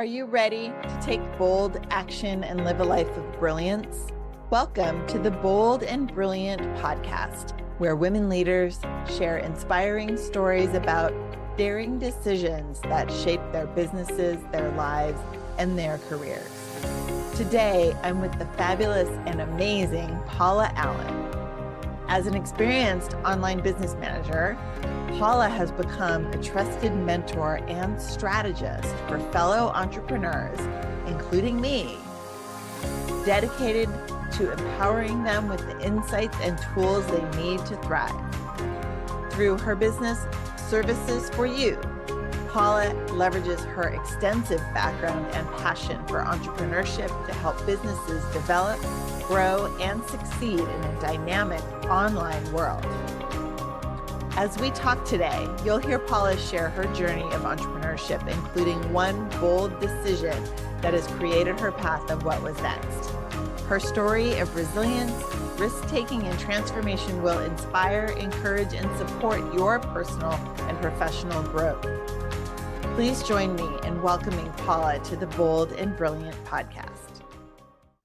Are you ready to take bold action and live a life of brilliance? Welcome to the Bold and Brilliant podcast, where women leaders share inspiring stories about daring decisions that shape their businesses, their lives, and their careers. Today, I'm with the fabulous and amazing Paula Allen. As an experienced online business manager, Paula has become a trusted mentor and strategist for fellow entrepreneurs, including me, dedicated to empowering them with the insights and tools they need to thrive. Through her business, Services for You, Paula leverages her extensive background and passion for entrepreneurship to help businesses develop, grow, and succeed in a dynamic online world. As we talk today, you'll hear Paula share her journey of entrepreneurship, including one bold decision that has created her path of what was next. Her story of resilience, risk-taking, and transformation will inspire, encourage, and support your personal and professional growth. Please join me in welcoming Paula to the Bold and Brilliant podcast.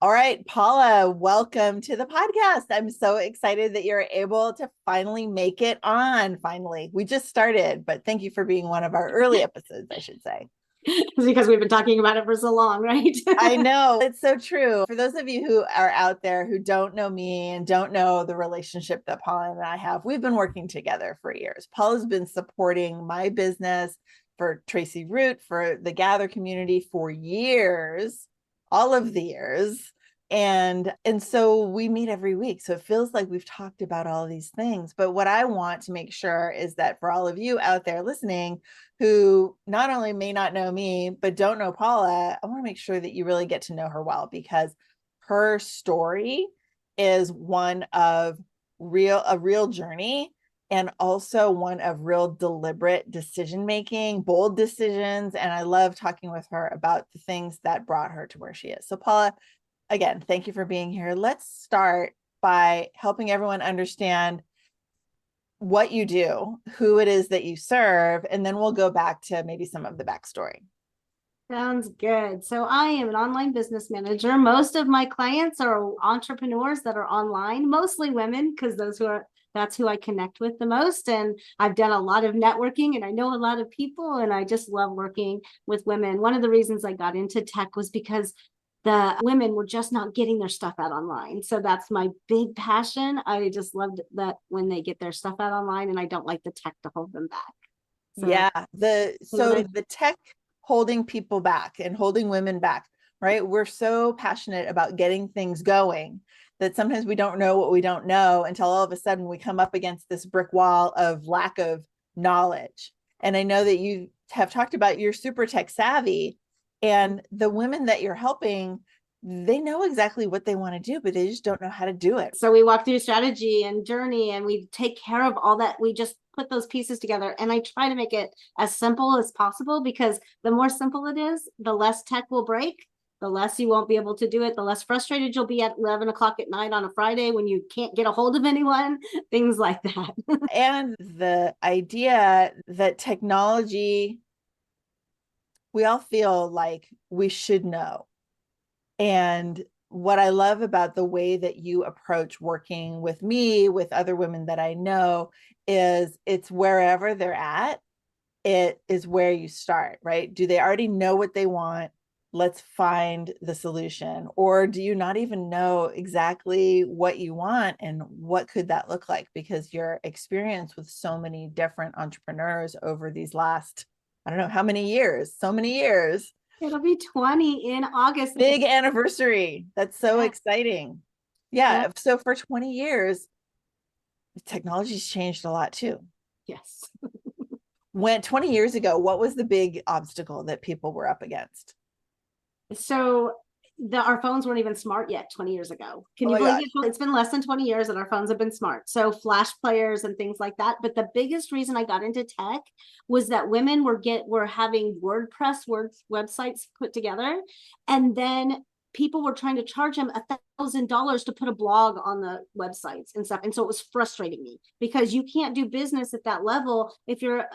All right, Paula, welcome to the podcast. I'm so excited that you're able to finally make it on. Finally, we just started, but thank you for being one of our early episodes, I should say. It's because we've been talking about it for so long, right? I know, it's so true. For those of you who are out there who don't know me and don't know the relationship that Paula and I have, we've been working together for years. Paula's been supporting my business for Tracie Root, for the Gather community for years, all of the years. And so we meet every week. So it feels like we've talked about all of these things. But what I want to make sure is that for all of you out there listening who not only may not know me, but don't know Paula, I want to make sure that you really get to know her well, because her story is one of a real journey, and also one of real deliberate decision-making, bold decisions. And I love talking with her about the things that brought her to where she is. So Paula, again, thank you for being here. Let's start by helping everyone understand what you do, who it is that you serve, and then we'll go back to maybe some of the backstory. Sounds good. So I am an online business manager. Most of my clients are entrepreneurs that are online, mostly women, because that's who I connect with the most. And I've done a lot of networking and I know a lot of people, and I just love working with women. One of the reasons I got into tech was because the women were just not getting their stuff out online. So that's my big passion. I just loved that when they get their stuff out online, and I don't like the tech to hold them back. So, yeah, the tech holding people back and holding women back, right? We're so passionate about getting things going that sometimes we don't know what we don't know until all of a sudden we come up against this brick wall of lack of knowledge. And I know that you have talked about you're super tech savvy, and the women that you're helping, they know exactly what they want to do, but they just don't know how to do it. So we walk through strategy and journey, and we take care of all that. We just put those pieces together, and I try to make it as simple as possible, because the more simple it is, the less tech will break, the less you won't be able to do it, the less frustrated you'll be at 11 o'clock at night on a Friday when you can't get a hold of anyone, things like that. And the idea that technology, we all feel like we should know. And what I love about the way that you approach working with me, with other women that I know, is it's wherever they're at, it is where you start, right? Do they already know what they want? Let's find the solution. Or do you not even know exactly what you want, and what could that look like? Because your experience with so many different entrepreneurs over these last, I don't know how many years, so many years. It'll be 20 in August. Big anniversary. That's so exciting. Yeah. So for 20 years, technology's changed a lot too. Yes. When 20 years ago, what was the big obstacle that people were up against? So our phones weren't even smart yet 20 years ago. Can you believe it? It's been less than 20 years and our phones have been smart. So flash players and things like that. But the biggest reason I got into tech was that women were having WordPress websites put together, and then people were trying to charge him $1,000 to put a blog on the websites and stuff. And so it was frustrating me because you can't do business at that level if you're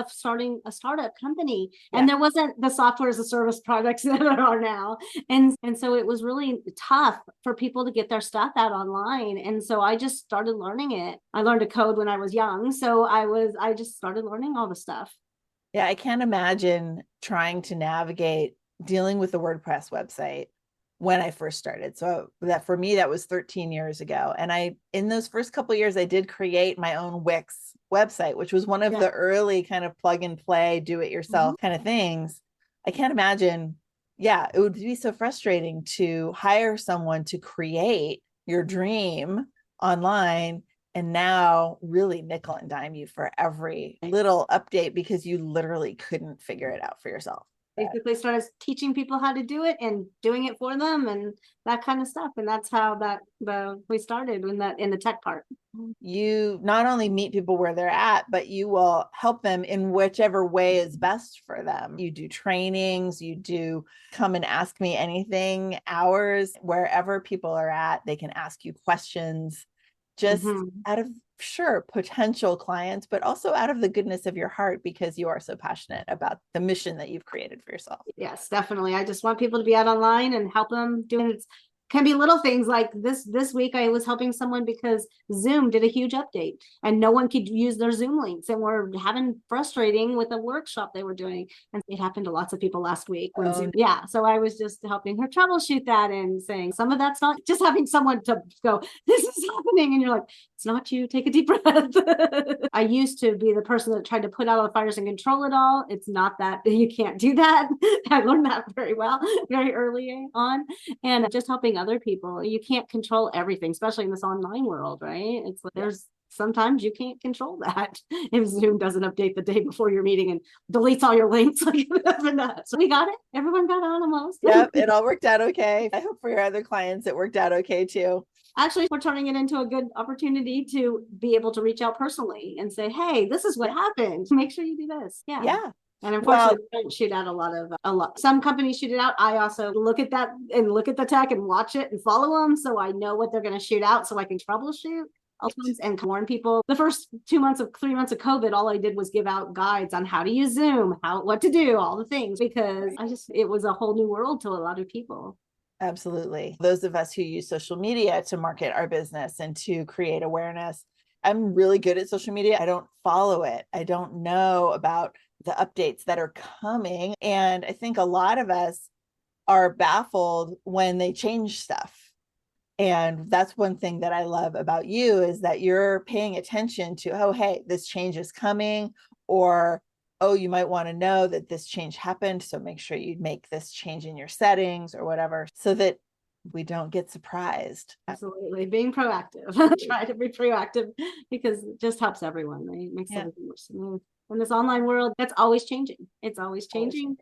starting a startup company. And there wasn't the software as a service products that there are now. And so it was really tough for people to get their stuff out online. And so I just started learning it. I learned to code when I was young. So I just started learning all the stuff. Yeah, I can't imagine trying to navigate dealing with the WordPress website when I first started. So that for me, that was 13 years ago. And in those first couple of years, I did create my own Wix website, which was one of the early kind of plug and play, do it yourself kind of things. I can't imagine. Yeah, it would be so frustrating to hire someone to create your dream online and now really nickel and dime you for every little update because you literally couldn't figure it out for yourself. Basically started teaching people how to do it and doing it for them and that kind of stuff. And that's how we started in the tech part. You not only meet people where they're at, but you will help them in whichever way is best for them. You do trainings, you do come and ask me anything hours, wherever people are at, they can ask you questions just out of potential clients, but also out of the goodness of your heart because you are so passionate about the mission that you've created for yourself. Yes, definitely. I just want people to be out online and help them do it. Can be little things like this week I was helping someone because Zoom did a huge update and no one could use their Zoom links and we're having frustrating with a workshop they were doing. And it happened to lots of people last week when Zoom. Yeah. So I was just helping her troubleshoot that and saying some of that's not just having someone to go, this is happening. And you're like, it's not you, take a deep breath. I used to be the person that tried to put out all the fires and control it all. It's not that you can't do that. I learned that very well, very early on. And just helping other people. You can't control everything, especially in this online world, right? It's like sometimes you can't control that. If Zoom doesn't update the day before your meeting and deletes all your links, so we got it. Everyone got on almost. Yep, it all worked out okay. I hope for your other clients it worked out okay too. Actually, we're turning it into a good opportunity to be able to reach out personally and say, hey, this is what happened. Make sure you do this. Yeah. And unfortunately, we don't shoot out a lot. Some companies shoot it out. I also look at that and look at the tech and watch it and follow them. So I know what they're going to shoot out so I can troubleshoot and warn people. The first 3 months of COVID, all I did was give out guides on how to use Zoom, what to do, all the things, because it was a whole new world to a lot of people. Absolutely. Those of us who use social media to market our business and to create awareness, I'm really good at social media. I don't follow it. I don't know about the updates that are coming. And I think a lot of us are baffled when they change stuff. And that's one thing that I love about you is that you're paying attention to, oh, hey, this change is coming, or, oh, you might want to know that this change happened. So make sure you make this change in your settings or whatever, so that we don't get surprised. Absolutely. Being proactive. Try to be proactive because it just helps everyone, right? It makes everything more smooth. In this online world, that's always changing. It's always changing.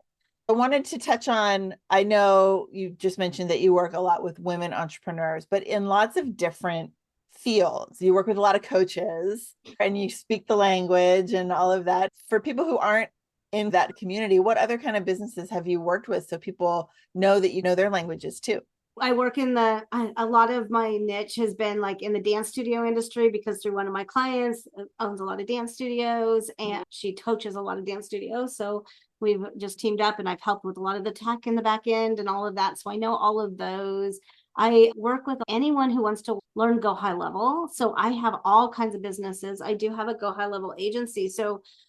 I wanted to touch on, I know you just mentioned that you work a lot with women entrepreneurs, but in lots of different fields. You work with a lot of coaches and you speak the language and all of that. For people who aren't in that community, what other kind of businesses have you worked with so people know that you know their languages too? I work in a lot of my niche has been like in the dance studio industry because through one of my clients owns a lot of dance studios and she coaches a lot of dance studios. So we've just teamed up and I've helped with a lot of the tech in the back end and all of that. So I know all of those. I work with anyone who wants to learn Go High Level. So I have all kinds of businesses. I do have a Go High Level agency.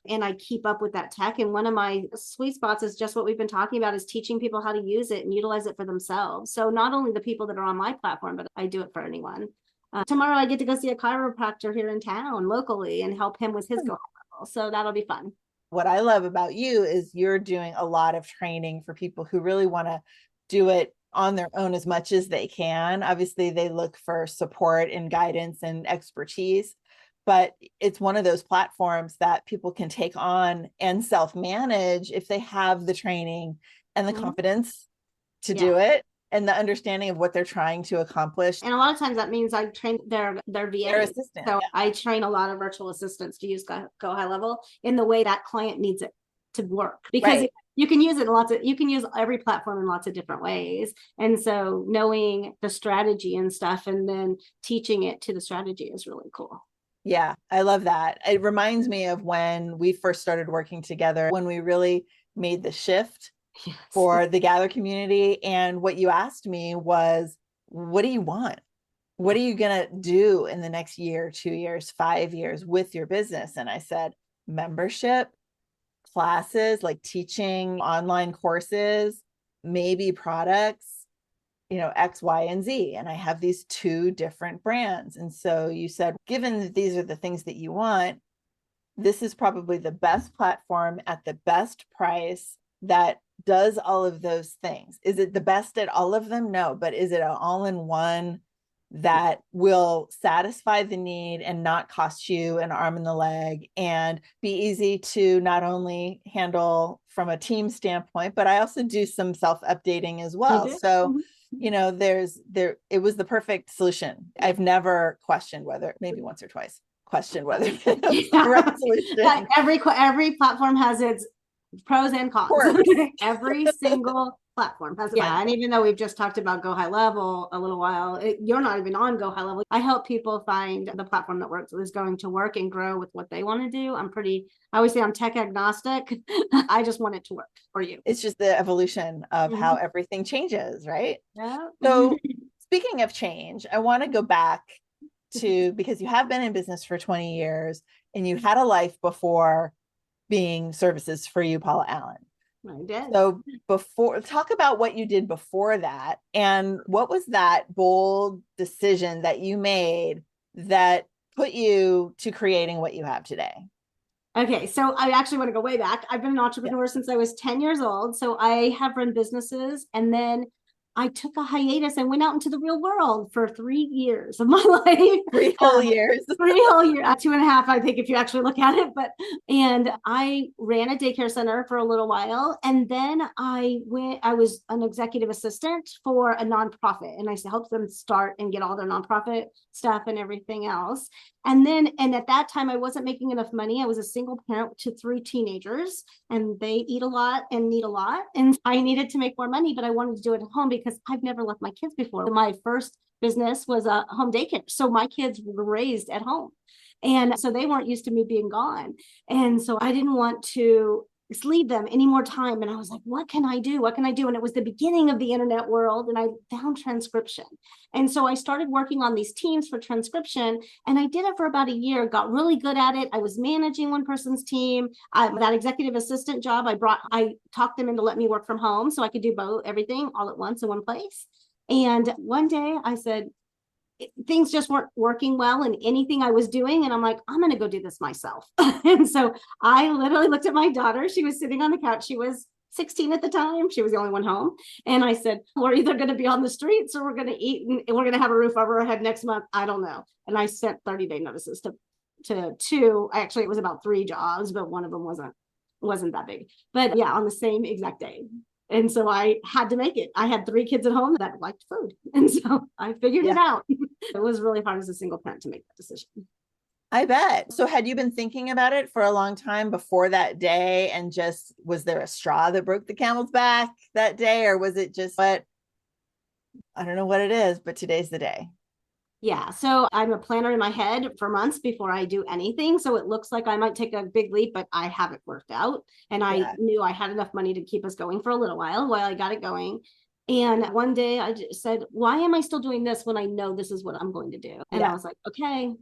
And I keep up with that tech. And one of my sweet spots is just what we've been talking about is teaching people how to use it and utilize it for themselves. So not only the people that are on my platform, but I do it for anyone. Tomorrow I get to go see a chiropractor here in town locally and help him with his Go High Level. So that'll be fun. What I love about you is you're doing a lot of training for people who really want to do it on their own as much as they can. Obviously, they look for support and guidance and expertise, but it's one of those platforms that people can take on and self-manage if they have the training and the confidence to do it and the understanding of what they're trying to accomplish. And a lot of times that means I train their VA. Their assistant. So I train a lot of virtual assistants to use Go High Level in the way that client needs it to work, because Right. you can use it you can use every platform in lots of different ways. And so knowing the strategy and stuff and then teaching it to the strategy is really cool. Yeah, I love that. It reminds me of when we first started working together, when we really made the shift Yes. for the Gather community. And what you asked me was, what do you want? What are you going to do in the next year, 2 years, 5 years with your business? And I said, membership, classes, like teaching online courses, maybe products, X, Y, and Z. And I have these 2 different brands. And so you said, given that these are the things that you want, this is probably the best platform at the best price that does all of those things. Is it the best at all of them? No, but is it an all-in-one that will satisfy the need and not cost you an arm and a leg and be easy to not only handle from a team standpoint, but I also do some self-updating as well. So, it was the perfect solution. I've never questioned whether, maybe once or twice, questioned whether it was the right solution. Every platform has its pros and cons. Every single platform has it. Yeah. And even though we've just talked about Go High Level a little while, you're not even on Go High Level. I help people find the platform that works, is going to work and grow with what they want to do. I always say I'm tech agnostic. I just want it to work for you. It's just the evolution of how everything changes, right? Yeah. So speaking of change, I want to go back to, because you have been in business for 20 years and you had a life before being services for you, Paula Allen. I did. So talk about what you did before that, and what was that bold decision that you made that put you to creating what you have today? Okay, so I actually want to go way back. I've been an entrepreneur since I was 10 years old. So I have run businesses, and then I took a hiatus and went out into the real world for 3 years of my life. 3 whole years. 3 whole years, 2.5, I think, if you actually look at it. And I ran a daycare center for a little while. And then I was an executive assistant for a nonprofit, and I helped them start and get all their nonprofit stuff and everything else. And at that time, I wasn't making enough money. I was a single parent to 3 teenagers, and they eat a lot and need a lot. And I needed to make more money, but I wanted to do it at home because I've never left my kids before. My first business was a home daycare. So my kids were raised at home. And so they weren't used to me being gone. And so I didn't want to leave them any more time. And I was like, what can I do? What can I do? And it was the beginning of the internet world. And I found transcription. And so I started working on these teams for transcription. And I did it for about a year, got really good at it. I was managing one person's team. That executive assistant job, I talked them into letting me work from home so I could do everything all at once in one place. And one day I said, things just weren't working well in anything I was doing. And I'm like, I'm going to go do this myself. And so I literally looked at my daughter. She was sitting on the couch. She was 16 at the time. She was the only one home. And I said, we're either going to be on the streets or we're going to eat and we're going to have a roof over our head next month. I don't know. And I sent 30-day notices to 2. Actually, it was about 3 jobs, but one of them wasn't that big. But yeah, on the same exact day. And so I had to make it. I had 3 kids at home that liked food. And so I figured it out. It was really hard as a single parent to make that decision. I bet. So had you been thinking about it for a long time before that day, and was there a straw that broke the camel's back that day? Or was it just I don't know what it is, but today's the day. Yeah. So I'm a planner in my head for months before I do anything. So it looks like I might take a big leap, but I haven't worked out. And I knew I had enough money to keep us going for a little while I got it going. And one day I just said, why am I still doing this when I know this is what I'm going to do? And I was like, okay,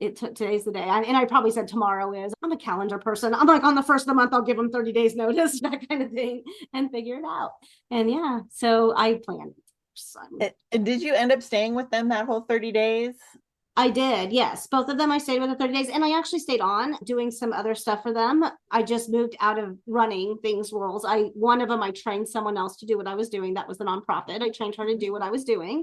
today's the day. And I probably said tomorrow is. I'm a calendar person. I'm like, on the first of the month, I'll give them 30 days notice, that kind of thing, and figure it out. And yeah, so I planned. And did you end up staying with them that whole 30 days? I did. Yes. Both of them I stayed with the 30 days, and I actually stayed on doing some other stuff for them. I just moved out of running things roles. One of them, I trained someone else to do what I was doing. That was the nonprofit. I trained her to do what I was doing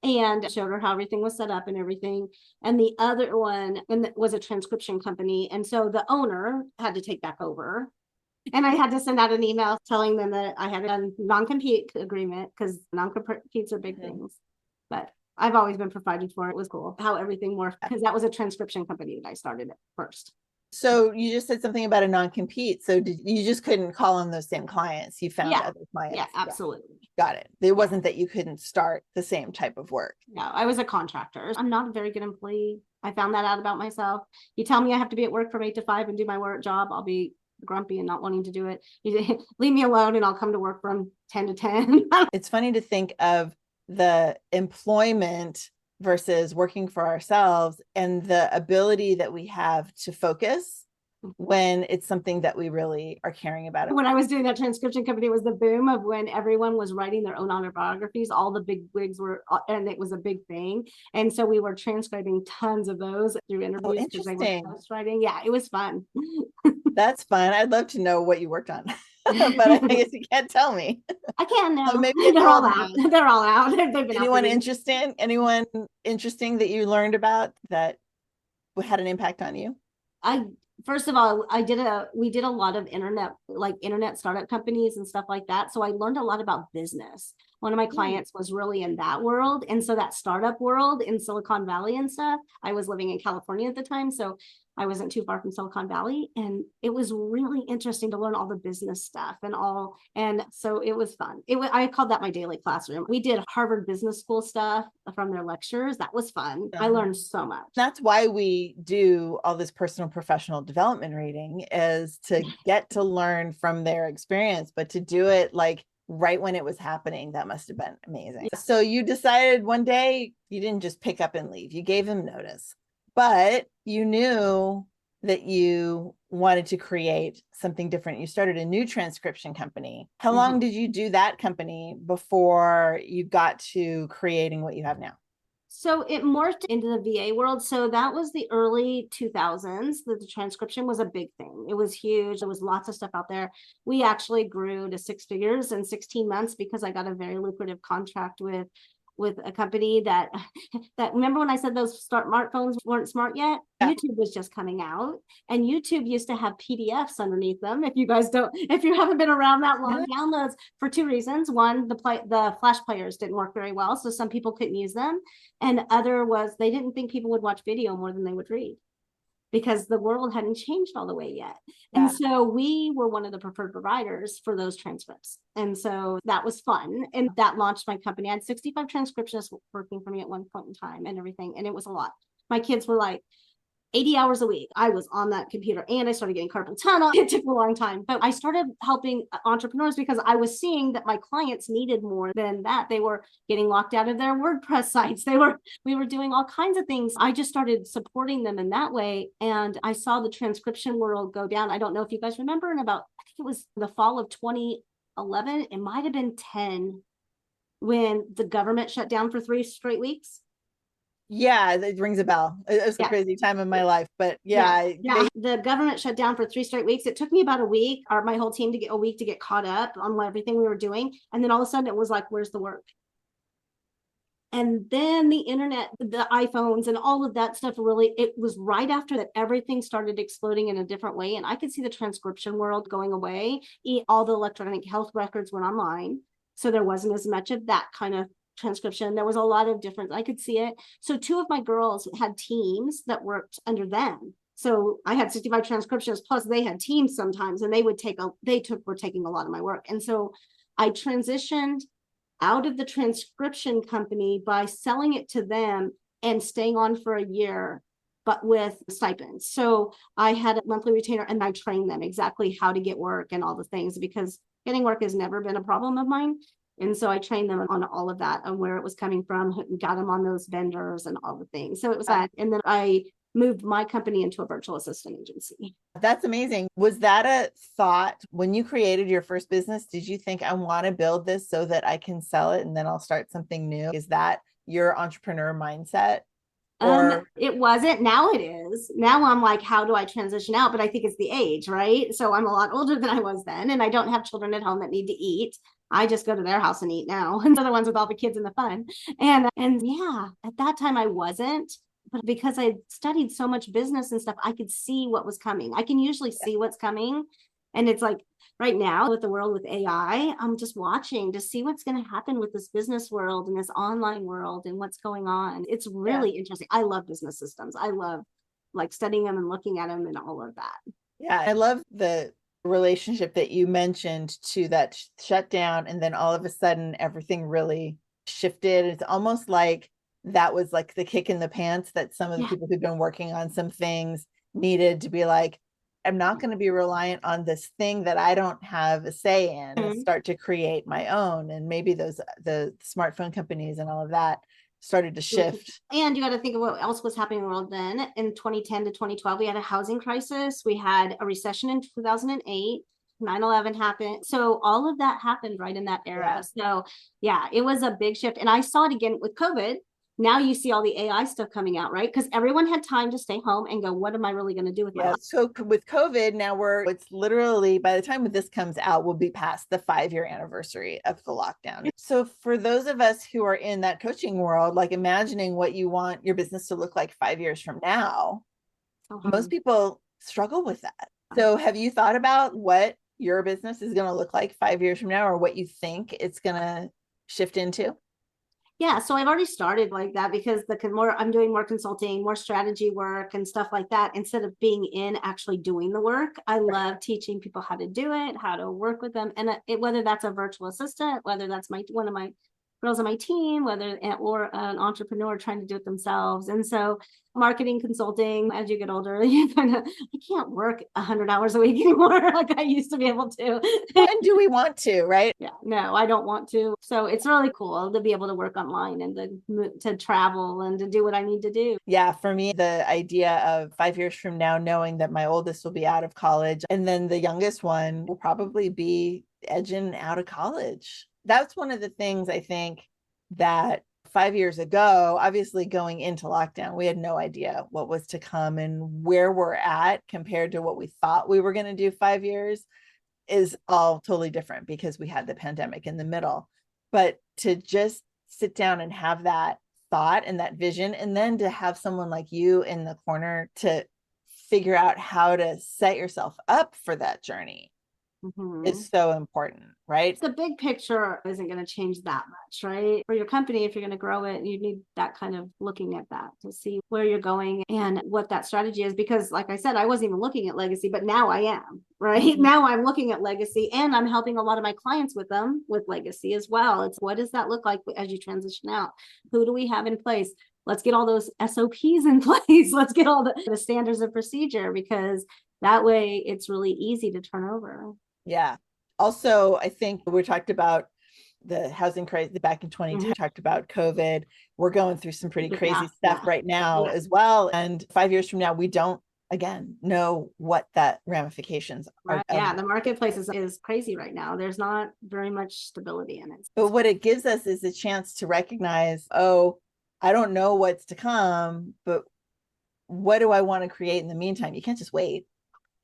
and showed her how everything was set up and everything. And the other one was a transcription company. And so the owner had to take back over. And I had to send out an email telling them that I had a non-compete agreement, because non-competes are big things. But I've always been provided for. It was cool how everything worked, because that was a transcription company that I started at first. So you just said something about a non-compete. So you just couldn't call on those same clients? You found other clients? Yeah, absolutely. Got it. It wasn't that you couldn't start the same type of work. No, I was a contractor. I'm not a very good employee. I found that out about myself. You tell me I have to be at work from 8 to 5 and do my work job, I'll be grumpy and not wanting to do it. You leave me alone and I'll come to work from 10 to 10. It's funny to think of the employment versus working for ourselves and the ability that we have to focus when it's something that we really are caring about. When I was doing that transcription company, it was the boom of when everyone was writing their own autobiographies. All the big wigs were, and it was a big thing. And so we were transcribing tons of those through interviews because they were ghostwriting. Yeah, it was fun. That's fun. I'd love to know what you worked on. But I guess you can't tell me. I can now. So maybe they're all out. They're all out. They've been anyone interesting? Anyone interesting that you learned about that had an impact on you? First of all, we did a lot of internet startup companies and stuff like that. So I learned a lot about business. One of my clients was really in that world. And so that startup world in Silicon Valley and stuff, I was living in California at the time. So I wasn't too far from Silicon Valley. And it was really interesting to learn all the business stuff and so it was fun. I called that my daily classroom. We did Harvard Business School stuff from their lectures. That was fun. I learned so much. That's why we do all this personal professional development reading, is to get to learn from their experience, but to do it like right when it was happening. That must have been amazing. Yeah. So you decided one day you didn't just pick up and leave. You gave them notice. But you knew that you wanted to create something different. You started a new transcription company. How long did you do that company before you got to creating what you have now? So it morphed into the VA world. So that was the early 2000s. The transcription was a big thing. It was huge. There was lots of stuff out there. We actually grew to 6 figures in 16 months because I got a very lucrative contract with a company that remember when I said those smartphones weren't smart yet? Yeah. YouTube was just coming out, and YouTube used to have PDFs underneath them. If you haven't been around that long, downloads for 2 reasons. One, the flash players didn't work very well, so some people couldn't use them. And the other was they didn't think people would watch video more than they would read, because the world hadn't changed all the way yet. Yeah. And so we were one of the preferred providers for those transcripts. And so that was fun. And that launched my company. I had 65 transcriptionists working for me at one point in time and everything. And it was a lot. My kids were like 80 hours a week. I was on that computer and I started getting carpal tunnel. It took a long time, but I started helping entrepreneurs because I was seeing that my clients needed more than that. They were getting locked out of their WordPress sites. We were doing all kinds of things. I just started supporting them in that way. And I saw the transcription world go down. I don't know if you guys remember, I think it was the fall of 2011. It might've been 10 when the government shut down for 3 straight weeks. Yeah, it rings a bell. It was a crazy time in my life, but the government shut down for 3 straight weeks. It took me about a week, or my whole team to get caught up on everything we were doing. And then all of a sudden it was like, where's the work? And then the internet, the iPhones and all of that stuff, it was right after that everything started exploding in a different way. And I could see the transcription world going away. All the electronic health records went online. So there wasn't as much of that kind of transcription. There was a lot of difference. I could see it. So 2 of my girls had teams that worked under them. So I had 65 transcriptionists, plus they had teams sometimes, and were taking a lot of my work. And so I transitioned out of the transcription company by selling it to them and staying on for a year, but with stipends. So I had a monthly retainer and I trained them exactly how to get work and all the things, because getting work has never been a problem of mine. And so I trained them on all of that and where it was coming from, got them on those vendors and all the things. So it was that. And then I moved my company into a virtual assistant agency. That's amazing. Was that a thought when you created your first business? Did you think, I want to build this so that I can sell it and then I'll start something new? Is that your entrepreneur mindset? It wasn't. Now it is. Now I'm like, how do I transition out? But I think it's the age, right? So I'm a lot older than I was then, and I don't have children at home that need to eat. I just go to their house and eat now. And they're the ones with all the kids and the fun. And yeah, at that time I wasn't, but because I studied so much business and stuff, I could see what was coming. I can usually see what's coming. And it's like right now with the world with AI, I'm just watching to see what's going to happen with this business world and this online world and what's going on. It's really interesting. I love business systems. I love like studying them and looking at them and all of that. Yeah, I love the relationship that you mentioned to that shutdown, and then all of a sudden everything really shifted. It's almost like that was like the kick in the pants that some of the people who've been working on some things needed to be like, I'm not going to be reliant on this thing that I don't have a say in, and start to create my own. And maybe the smartphone companies and all of that started to shift. And you got to think of what else was happening in the world then. In 2010 to 2012, we had a housing crisis. We had a recession in 2008. 9/11 happened. So all of that happened right in that era. So yeah, it was a big shift. And I saw it again with COVID. Now you see all the AI stuff coming out, right? Because everyone had time to stay home and go, what am I really going to do with my life? So with COVID, now it's literally, by the time this comes out, we'll be past the 5-year anniversary of the lockdown. So for those of us who are in that coaching world, like imagining what you want your business to look like 5 years from now, most people struggle with that. So have you thought about what your business is going to look like 5 years from now, or what you think it's going to shift into? Yeah, so I've already started like that, because I'm doing more consulting, more strategy work and stuff like that, instead of being in actually doing the work. I love teaching people how to do it, how to work with them. And whether that's a virtual assistant, whether that's one of my girls on my team, or an entrepreneur trying to do it themselves. And so marketing consulting, as you get older, I can't work 100 hours a week anymore like I used to be able to. And do we want to, right? Yeah, no, I don't want to. So it's really cool to be able to work online and to travel and to do what I need to do. Yeah, for me, the idea of 5 years from now, knowing that my oldest will be out of college, and then the youngest one will probably be edging out of college. That's one of the things I think that 5 years ago, obviously going into lockdown, we had no idea what was to come, and where we're at compared to what we thought we were going to do 5 years is all totally different, because we had the pandemic in the middle. But to just sit down and have that thought and that vision, and then to have someone like you in the corner to figure out how to set yourself up for that journey is so important, right? The big picture isn't going to change that much, right? For your company, if you're going to grow it, you need that kind of looking at that to see where you're going and what that strategy is. Because like I said, I wasn't even looking at legacy, but now I am, right? Now I'm looking at legacy, and I'm helping a lot of my clients with legacy as well. It's, what does that look like as you transition out? Who do we have in place? Let's get all those SOPs in place. Let's get all the standards of procedure, because that way it's really easy to turn over. Yeah. Also, I think we talked about the housing crisis back in 2010, talked about COVID. We're going through some pretty crazy stuff right now as well. And 5 years from now, we don't, again, know what that ramifications are. Yeah, the marketplace is crazy right now. There's not very much stability in it. But what it gives us is a chance to recognize, oh, I don't know what's to come, but what do I want to create in the meantime? You can't just wait.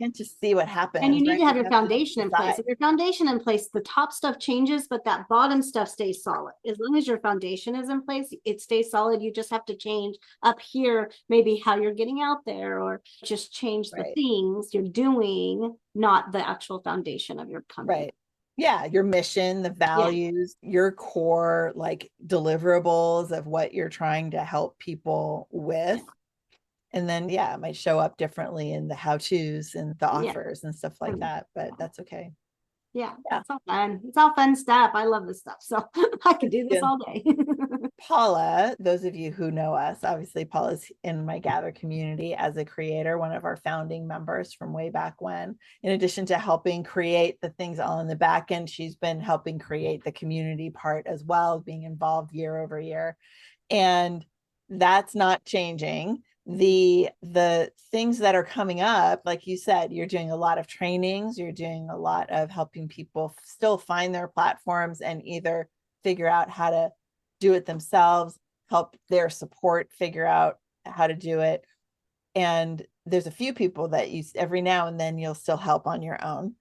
Can't just see what happens. And you need to have your foundation in place. If your foundation in place, the top stuff changes, but that bottom stuff stays solid. As long as your foundation is in place, it stays solid. You just have to change up here, maybe how you're getting out there, or just change the things you're doing, not the actual foundation of your company. Right. Yeah. Your mission, the values, your core like deliverables of what you're trying to help people with. And then, it might show up differently in the how-tos and the offers and stuff like that, but that's okay. Yeah, it's all fun. It's all fun stuff. I love this stuff. So I could do this all day. Paula, those of you who know us, obviously Paula's in my Gather community as a creator, one of our founding members from way back when. In addition to helping create the things all in the back end, she's been helping create the community part as well, being involved year over year. And that's not changing. The things that are coming up, like you said, you're doing a lot of trainings, you're doing a lot of helping people still find their platforms and either figure out how to do it themselves, help their support figure out how to do it. And there's a few people that you every now and then you'll still help on your own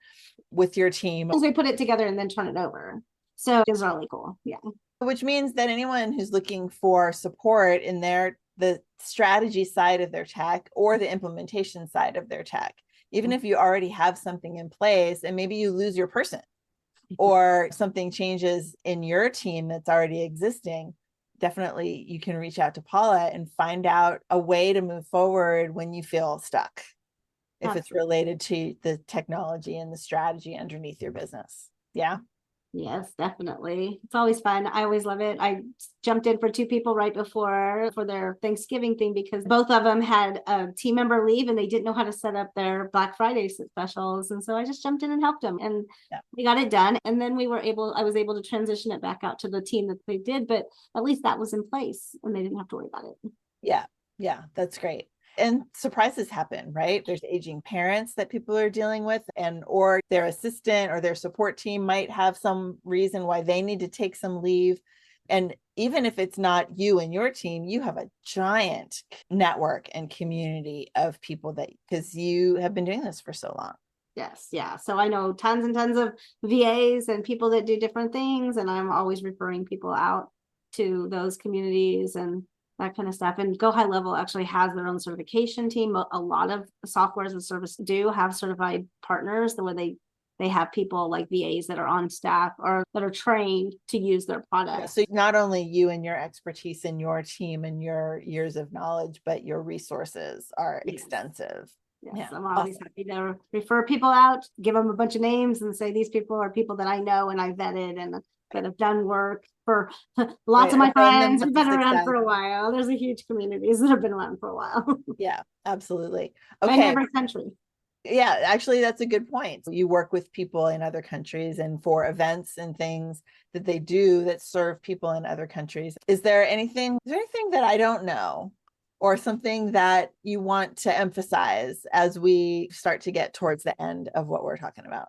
with your team. We put it together and then turn it over. So it's really cool. Yeah. Which means that anyone who's looking for support in the strategy side of their tech or the implementation side of their tech, even if you already have something in place and maybe you lose your person or something changes in your team that's already existing, definitely you can reach out to Paula and find out a way to move forward when you feel stuck, if it's related to the technology and the strategy underneath your business. Yeah. Yes, definitely. It's always fun. I always love it. I jumped in for 2 people right before for their Thanksgiving thing because both of them had a team member leave and they didn't know how to set up their Black Friday specials. And so I just jumped in and helped them and we got it done. And then I was able to transition it back out to the team that they did, but at least that was in place and they didn't have to worry about it. Yeah. Yeah. That's great. And surprises happen, right? There's aging parents that people are dealing with, and or their assistant or their support team might have some reason why they need to take some leave. And even if it's not you and your team, you have a giant network and community of people that, because you have been doing this for so long. Yes. Yeah. So I know tons and tons of VAs and people that do different things. And I'm always referring people out to those communities and that kind of stuff. And Go High Level actually has their own certification team. A lot of software as a service do have certified partners where they have people like VAs that are on staff or that are trained to use their products. Yeah, so not only you and your expertise and your team and your years of knowledge, but your resources are extensive. Yes, yeah, I'm always happy to refer people out, give them a bunch of names and say, these people are people that I know and I vetted and that have done work for lots of my friends who've been around for a while. There's a huge communities that have been around for a while. Yeah, absolutely. Okay. In every country. Yeah, actually, that's a good point. You work with people in other countries and for events and things that they do that serve people in other countries. Is there anything that I don't know or something that you want to emphasize as we start to get towards the end of what we're talking about?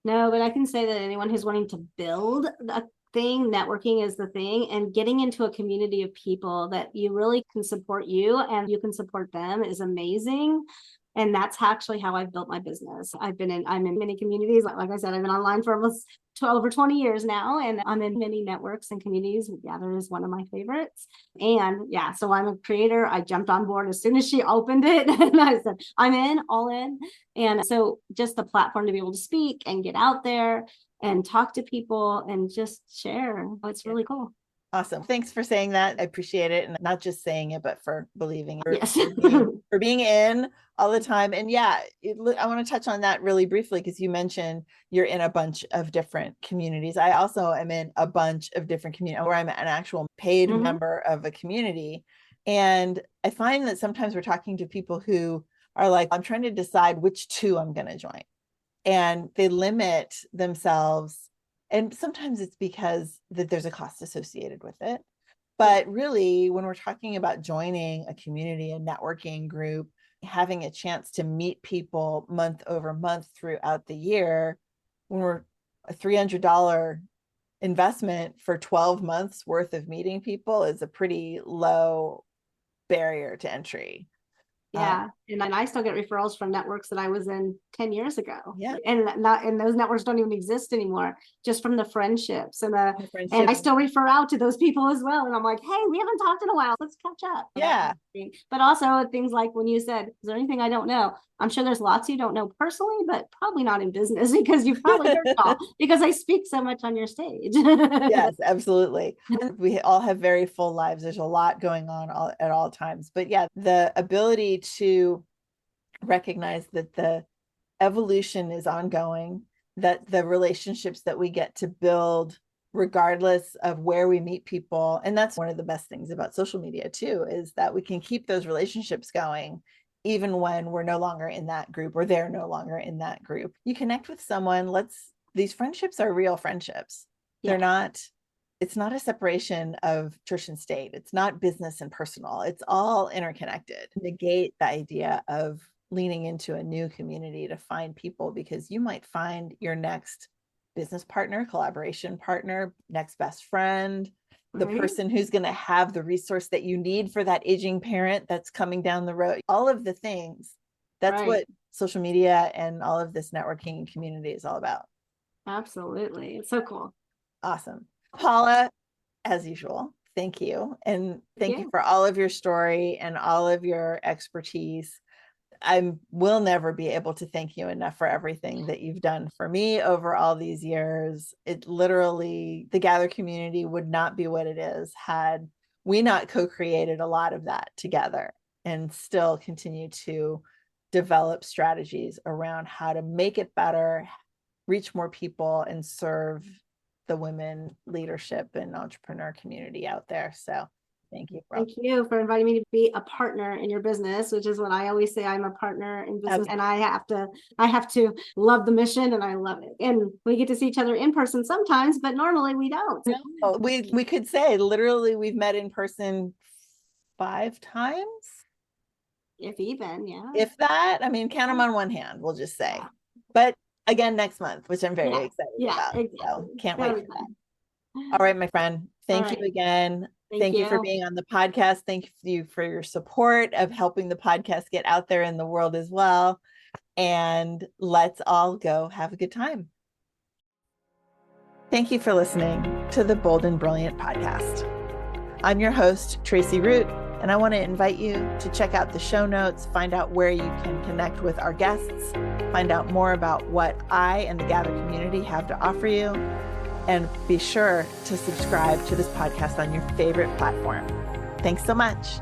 No, but I can say that anyone who's wanting to build a thing, networking is the thing, and getting into a community of people that you really can support you and you can support them is amazing. And that's actually how I've built my business. I'm in many communities. Like I said, I've been online for almost over 20 years now, and I'm in many networks and communities. Gather is one of my favorites. And yeah, so I'm a creator. I jumped on board as soon as she opened it. And I said, I'm in, all in. And so just the platform to be able to speak and get out there and talk to people and just share. It's really cool. Awesome. Thanks for saying that. I appreciate it. And not just saying it, but for believing it, yes. for being in all the time. And yeah, I want to touch on that really briefly because you mentioned you're in a bunch of different communities. I also am in a bunch of different communities where I'm an actual paid member of a community. And I find that sometimes we're talking to people who are like, I'm trying to decide which 2 I'm going to join. And they limit themselves. And sometimes it's because that there's a cost associated with it. But really, when we're talking about joining a community, a networking group, having a chance to meet people month over month throughout the year, when we're a $300 investment for 12 months worth of meeting people is a pretty low barrier to entry. Yeah. And I still get referrals from networks that I was in 10 years ago. Yeah. And those networks don't even exist anymore, just from the friendships and I still refer out to those people as well. And I'm like, hey, we haven't talked in a while. Let's catch up. Yeah. But also things like when you said, is there anything I don't know? I'm sure there's lots you don't know personally, but probably not in business because you probably heard it all because I speak so much on your stage. Yes, absolutely. We all have very full lives. There's a lot going on at all times. But yeah, the ability to recognize that the evolution is ongoing, that the relationships that we get to build regardless of where we meet people. And that's one of the best things about social media too, is that we can keep those relationships going even when we're no longer in that group or they're no longer in that group. You connect with someone, these friendships are real friendships. They're not, it's not a separation of church and state. It's not business and personal. It's all interconnected. Negate the idea of leaning into a new community to find people, because you might find your next business partner, collaboration partner, next best friend, the person who's going to have the resource that you need for that aging parent that's coming down the road. All of the things. That's what social media and all of this networking and community is all about. Absolutely. It's so cool. Awesome. Paula, as usual, thank you. And thank you for all of your story and all of your expertise. I will never be able to thank you enough for everything that you've done for me over all these years. It literally, the Gather community would not be what it is had we not co-created a lot of that together, and still continue to develop strategies around how to make it better, reach more people, and serve the women leadership and entrepreneur community out there. So thank you. Thank you for inviting me to be a partner in your business, which is what I always say. I'm a partner in business, and I have to love the mission, and I love it. And we get to see each other in person sometimes, but normally we don't. No, we could say literally we've met in person 5 times. If even, yeah. If that, I mean, count them on one hand, we'll just say. Yeah. But again, next month, which I'm very excited about. Exactly. So can't wait for that. All right, my friend. Thank you again. Thank you for being on the podcast. Thank you for your support of helping the podcast get out there in the world as well. And let's all go have a good time. Thank you for listening to the Bold and Brilliant podcast. I'm your host, Tracie Root, and I want to invite you to check out the show notes, find out where you can connect with our guests, find out more about what I and the Gather community have to offer you, and be sure to subscribe to this podcast on your favorite platform. Thanks so much.